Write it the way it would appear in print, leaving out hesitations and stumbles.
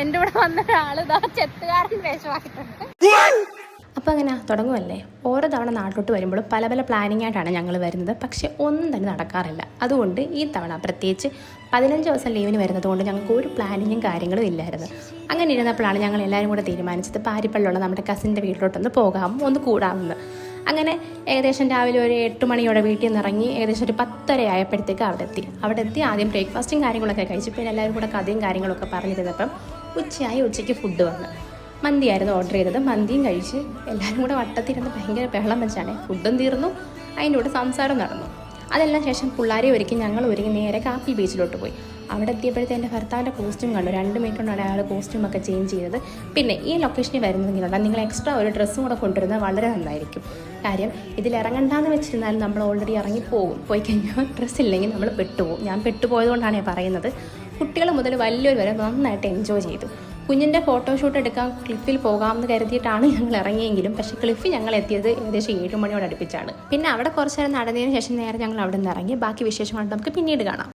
എൻ്റെ കൂടെ വന്ന ഒരാൾ ഇതാ ചെത്തുകാരൻ വേഷമാക്കിയിട്ടുണ്ട്. അപ്പോൾ അങ്ങനെ തുടങ്ങുമല്ലേ. ഓരോ തവണ നാട്ടിലോട്ട് വരുമ്പോഴും പല പല പ്ലാനിങ് ആയിട്ടാണ് ഞങ്ങൾ വരുന്നത്. പക്ഷേ ഒന്നും തന്നെ നടക്കാറില്ല. അതുകൊണ്ട് ഈ തവണ പ്രത്യേകിച്ച് 15 ദിവസം ലീവിന് വരുന്നത് കൊണ്ട് ഞങ്ങൾക്ക് ഒരു പ്ലാനിങ്ങും കാര്യങ്ങളും ഇല്ലായിരുന്നു. അങ്ങനെ ഇരുന്നപ്പോഴാണ് ഞങ്ങൾ എല്ലാവരും കൂടെ തീരുമാനിച്ചത് പാരിപ്പള്ളിയുള്ള നമ്മുടെ കസിൻ്റെ വീട്ടിലോട്ടൊന്ന് പോകാം, ഒന്ന് കൂടാമെന്ന്. അങ്ങനെ ഏകദേശം രാവിലെ ഒരു 8 മണിയോടെ വീട്ടിൽ നിന്ന് ഇറങ്ങി ഏകദേശം ഒരു 10:30 ആയപ്പോഴത്തേക്ക് അവിടെ എത്തി ആദ്യം ബ്രേക്ക്ഫാസ്റ്റും കാര്യങ്ങളൊക്കെ കഴിച്ചു. പിന്നെ എല്ലാവരും കൂടെ കഥയും കാര്യങ്ങളൊക്കെ പറഞ്ഞിരുന്നപ്പം ഉച്ചയ്ക്ക് ഫുഡ് വന്നു. മന്തിയായിരുന്നു ഓർഡർ ചെയ്തത്. മന്തിയും കഴിച്ച് എല്ലാവരും കൂടെ വട്ടത്തിരുന്ന് ഭയങ്കര ബഹളം വെച്ചാണ്. ഫുഡും തീർന്നു, അതിൻ്റെ കൂടെ സംസാരം നടന്നു. അതെല്ലാം ശേഷം പിള്ളേരെ ഞങ്ങൾ ഒരുങ്ങി നേരെ കാപ്പി ബീച്ചിലോട്ട് പോയി. അവിടെ എത്തിയപ്പോഴത്തെ എൻ്റെ ഭർത്താവിൻ്റെ കോസ്റ്റ്യൂം കണ്ടു. 2 മിനിറ്റ് കൊണ്ടാണ് അയാൾ കോസ്റ്റ്യൂമൊക്കെ ചേഞ്ച് ചെയ്തത്. പിന്നെ ഈ ലൊക്കേഷനിൽ വരുന്നതെങ്കിലുണ്ട് നിങ്ങൾ എക്സ്ട്രാ ഒരു ഡ്രസ്സും കൂടെ കൊണ്ടുവരുന്നത് വളരെ നന്നായിരിക്കും. കാര്യം ഇതിൽ ഇറങ്ങണ്ടെന്ന് വെച്ചിരുന്നാലും നമ്മൾ ഓൾറെഡി പോയി കഴിഞ്ഞാൽ ഡ്രസ്സ് ഇല്ലെങ്കിൽ നമ്മൾ പെട്ടുപോകും. ഞാൻ പെട്ടുപോയതുകൊണ്ടാണ് ഞാൻ പറയുന്നത്. കുട്ടികൾ മുതൽ വലിയൊരു വരെ നന്നായിട്ട് എൻജോയ് ചെയ്തു. കുഞ്ഞിൻ്റെ ഫോട്ടോഷൂട്ട് എടുക്കാൻ ക്ലിഫിൽ പോകാമെന്ന് കരുതിയിട്ടാണ് ഞങ്ങൾ ഇറങ്ങിയെങ്കിലും പക്ഷേ ക്ലിഫിൽ ഞങ്ങൾ എത്തിയത് ഏകദേശം 7 മണിയോട് അടുപ്പിച്ചാണ്. പിന്നെ അവിടെ കുറച്ച് നേരം നടന്നതിന് ശേഷം നേരെ ഞങ്ങൾ അവിടെ നിന്ന് ഇറങ്ങി. ബാക്കി വിശേഷങ്ങൾ നമുക്ക് പിന്നീട് കാണാം.